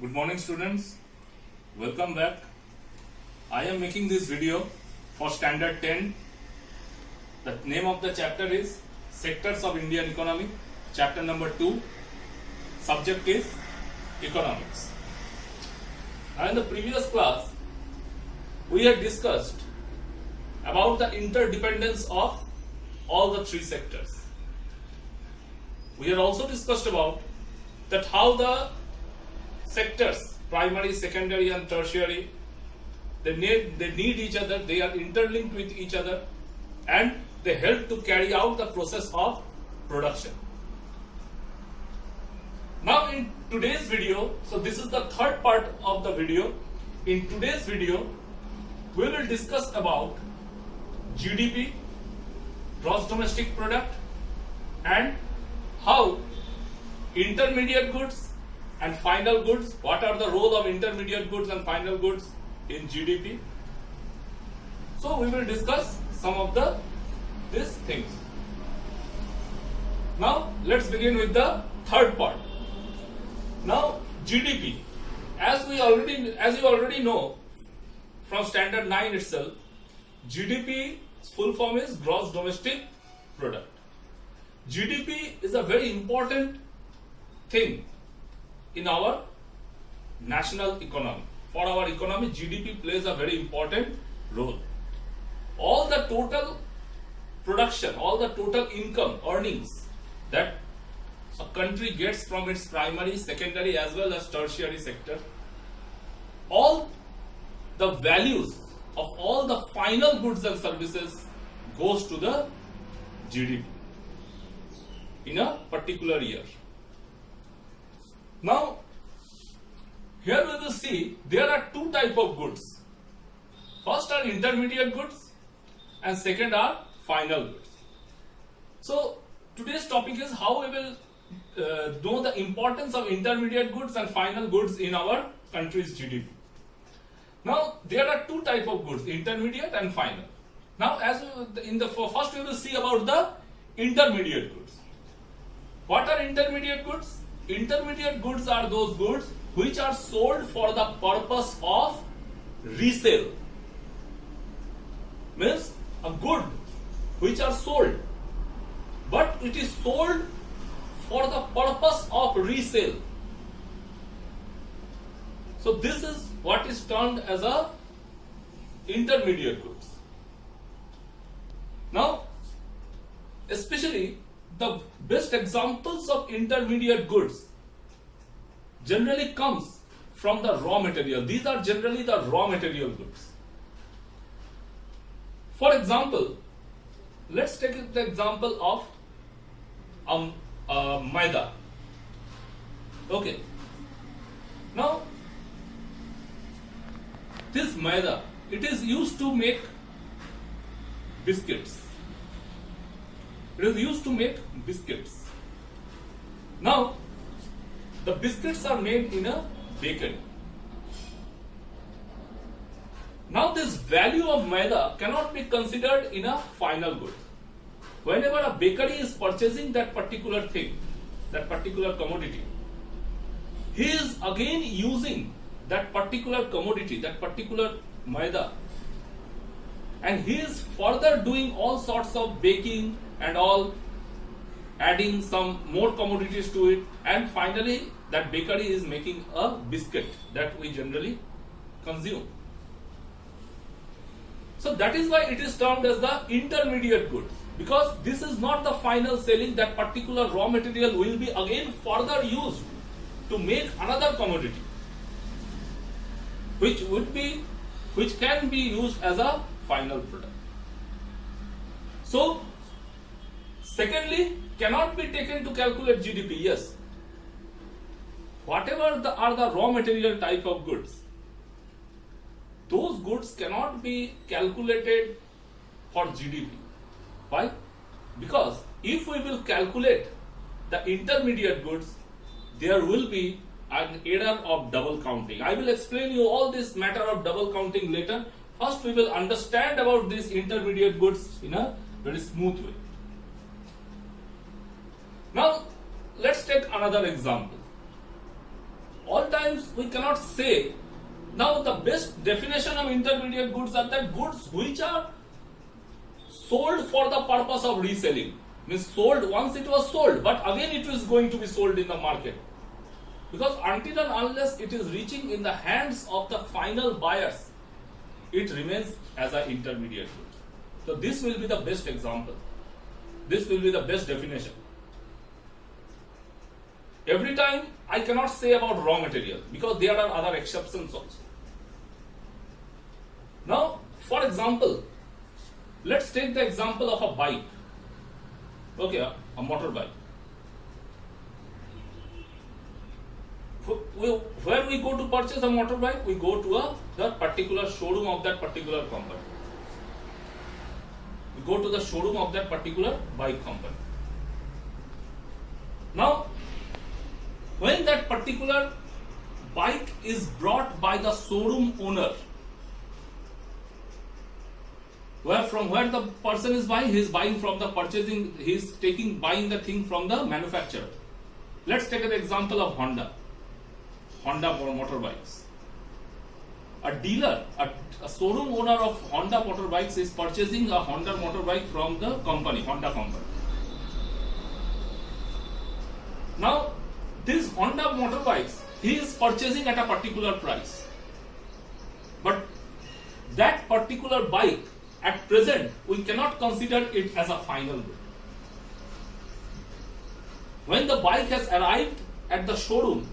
Good morning students, welcome back. I am making this video for standard 10. The name of the chapter is Sectors of Indian Economy, chapter number 2. Subject is Economics. Now in the previous class, we had discussed about the interdependence of all the three sectors. We had also discussed about that how the sectors, primary, secondary and tertiary, they need each other, they are interlinked with each other and they help to carry out the process of production. Now in today's video, so this is the third part of the video. In today's video, we will discuss about GDP, gross domestic product, and how intermediate goods and final goods, what are the role of intermediate goods and final goods in GDP. So we will discuss some of these things. Now let's begin with the third part. Now GDP, as you already know from standard 9 itself, GDP full form is gross domestic product. GDP is a very important thing in our national economy. For our economy, GDP plays a very important role. All the total production, all the total income, earnings that a country gets from its primary, secondary as well as tertiary sector, all the values of all the final goods and services goes to the GDP in a particular year. Now, here we will see there are two types of goods. First are intermediate goods and second are final goods. So, today's topic is how we will know the importance of intermediate goods and final goods in our country's GDP. Now, there are two types of goods, intermediate and final. Now, first we will see about the intermediate goods. What are intermediate goods? Intermediate goods are those goods which are sold for the purpose of resale. Means a good which are sold, but it is sold for the purpose of resale. So this is what is termed as a intermediate goods. Now, especially the best examples of intermediate goods generally comes from the raw material. These are generally the raw material goods. For example, let's take the example of maida. Okay. Now, this maida, it is used to make biscuits. It is used to make biscuits. Now, the biscuits are made in a bakery. Now, this value of maida cannot be considered in a final good. Whenever a bakery is purchasing that particular thing, that particular commodity, he is again using that particular commodity, that particular maida, and he is further doing all sorts of baking and all, adding some more commodities to it, and finally that bakery is making a biscuit that we generally consume. So that is why it is termed as the intermediate goods, because this is not the final selling. That particular raw material will be again further used to make another commodity, which can be used as a final product. So, secondly, cannot be taken to calculate GDP. Yes, whatever are the raw material type of goods, those goods cannot be calculated for GDP. Why? Because if we will calculate the intermediate goods, there will be an error of double counting. I will explain you all this matter of double counting later. First, we will understand about these intermediate goods in a very smooth way. Now, let's take another example. All time times we cannot say. Now the best definition of intermediate goods are that goods which are sold for the purpose of reselling. Means sold once it was sold, but again it is going to be sold in the market. Because until and unless it is reaching in the hands of the final buyers, it remains as an intermediate good. So this will be the best example. This will be the best definition. Every time I cannot say about raw material because there are other exceptions also. Now, for example, let's take the example of a bike. Okay, a motorbike. Where we go to purchase a motorbike, we go to the particular showroom of that particular company. We go to the showroom of that particular bike company. Now, when that particular bike is brought by the showroom owner, from where the person is buying, he is buying from the purchasing, he is buying the thing from the manufacturer. Let's take an example of Honda motorbikes. A dealer, a showroom owner of Honda motorbikes is purchasing a Honda motorbike from the company, Honda company. Now, these Honda motorbikes, he is purchasing at a particular price. But that particular bike, at present, we cannot consider it as a final good. When the bike has arrived at the showroom,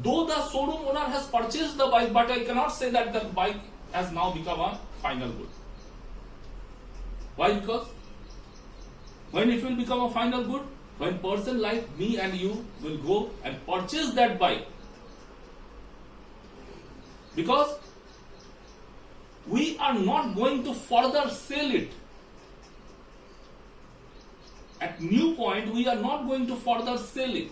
though the showroom owner has purchased the bike, but I cannot say that the bike has now become a final good. Why? Because when it will become a final good, when person like me and you will go and purchase that bike, because we are not going to further sell it. At new point, we are not going to further sell it.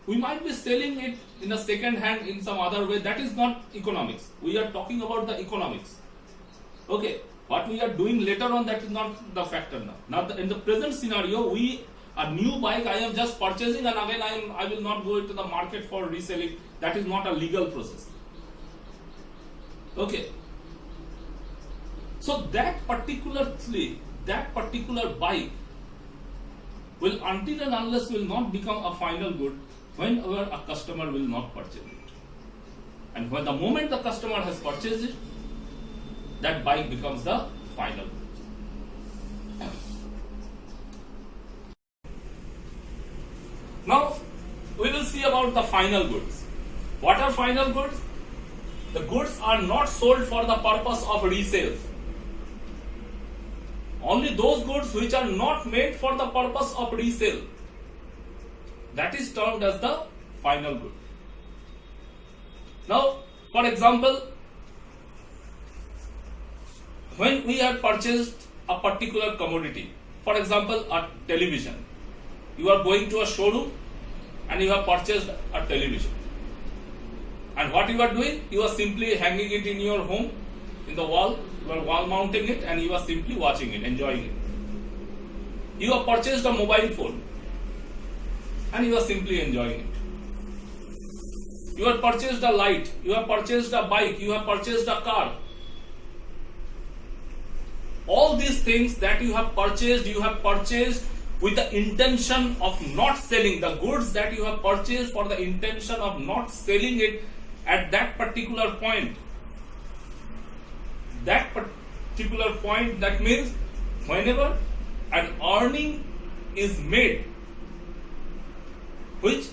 We might be selling it in a second hand in some other way. That is not economics. We are talking about the economics. Okay, what we are doing later on, that is not the factor now. Now, in the present scenario, a new bike I am just purchasing, and again I will not go into the market for reselling. That is not a legal process. Okay. So that particular bike will, until and unless, will not become a final good whenever a customer will not purchase it. And when the moment the customer has purchased it, that bike becomes the final good. Now, we will see about the final goods. What are final goods? The goods are not sold for the purpose of resale. Only those goods which are not made for the purpose of resale, that is termed as the final good. Now, for example, when we have purchased a particular commodity, for example, a television, you are going to a showroom and you have purchased a television. And what you are doing? You are simply hanging it in your home, in the wall. You are wall mounting it and you are simply watching it, enjoying it. You have purchased a mobile phone and you are simply enjoying it. You have purchased a light, you have purchased a bike, you have purchased a car. All these things that you have purchased with the intention of not selling. The goods that you have purchased for the intention of not selling it at that particular point. That particular point, that means whenever an earning is made, which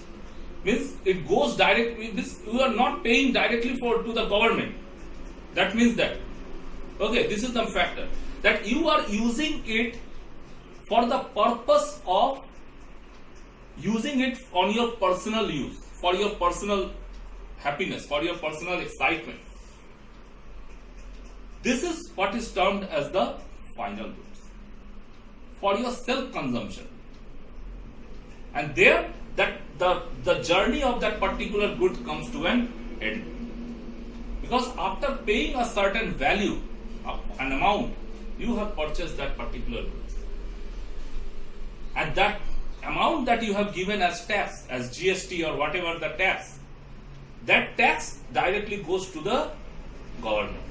means it goes directly, you are not paying directly to the government. That means that, okay, this is the factor, that you are using it for the purpose of using it on your personal use, for your personal happiness, for your personal excitement. This is what is termed as the final goods, for your self-consumption. And there, that the journey of that particular good comes to an end. Because after paying a certain value, an amount, you have purchased that particular good. amount that you have given as tax, as GST or whatever the tax, that tax directly goes to the government.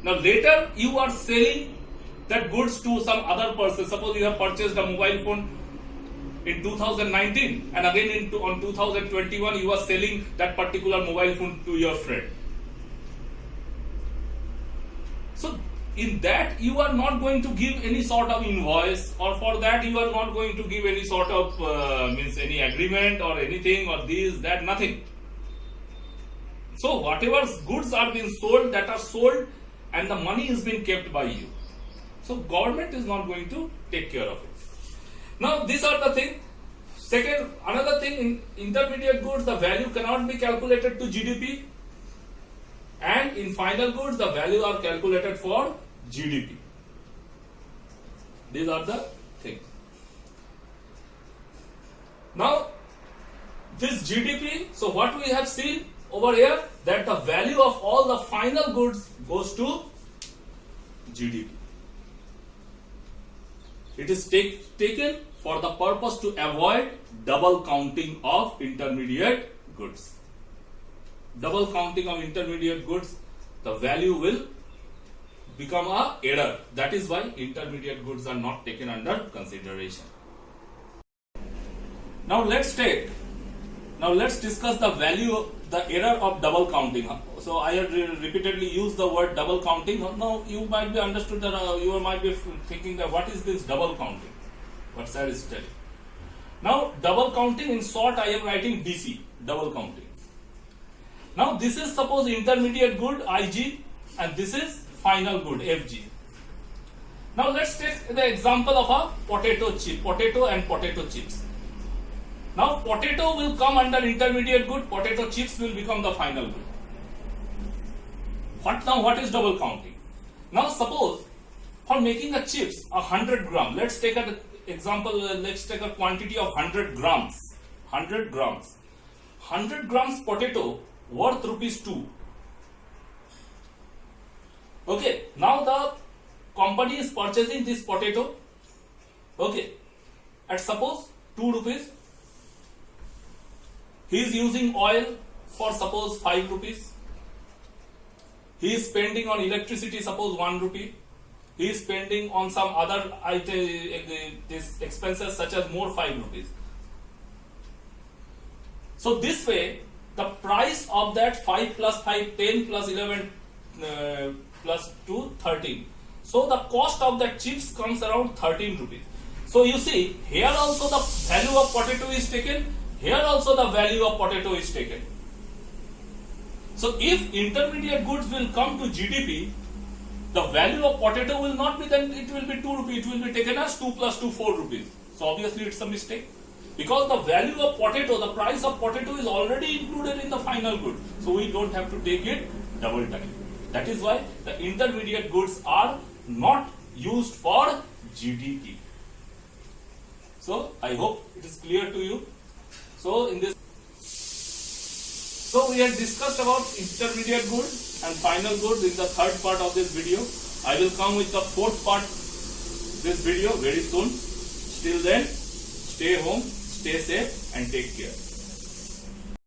Now later you are selling that goods to some other person. Suppose you have purchased a mobile phone in 2019 and again on 2021 you are selling that particular mobile phone to your friend. So in that you are not going to give any sort of invoice, or for that you are not going to give any sort of any agreement or anything or this, that, nothing. So whatever goods are being sold, that are sold and the money is being kept by you. So government is not going to take care of it. Now these are the things. Second, another thing, in intermediate goods the value cannot be calculated to GDP, and in final goods the value are calculated for GDP. These are the things. Now this GDP, so what we have seen over here, that the value of all the final goods goes to GDP. It is taken for the purpose to avoid double counting of intermediate goods. Double counting of intermediate goods, the value will become a error. That is why intermediate goods are not taken under consideration. Now let's discuss the value, the error of double counting. So I have repeatedly used the word double counting. Now you might be understood that you might be thinking that what is this double counting? What sir is telling. Now double counting, in short I am writing DC, double counting. Now this is suppose intermediate good IG and this is final good FG. Now let's take the example of a potato chip, potato and potato chips. Now potato will come under intermediate good, potato chips will become the final good. What is double counting? Now suppose for making a chips, 100 gram, let's take an example, let's take a quantity of 100 grams. 100 grams. 100 grams potato worth rupees 2. Okay, now the company is purchasing this potato, okay, at suppose 2 rupees. He is using oil for suppose 5 rupees. He is spending on electricity suppose 1 rupee. He is spending on some other these expenses such as more 5 rupees. So this way the price of that 5 plus 5, 10 plus 11 plus 2, 13. So the cost of that chips comes around 13 rupees. So you see, here also the value of potato is taken, here also the value of potato is taken. So if intermediate goods will come to GDP, the value of potato will not be then, it will be 2 rupees, it will be taken as 2 plus 2, 4 rupees. So obviously it's a mistake. Because the value of potato, the price of potato is already included in the final good. So we don't have to take it double time. That is why the intermediate goods are not used for GDP. So I hope it is clear to you. So we have discussed about intermediate goods and final goods in the third part of this video. I will come with the fourth part this video very soon. Till then, stay home, stay safe and take care.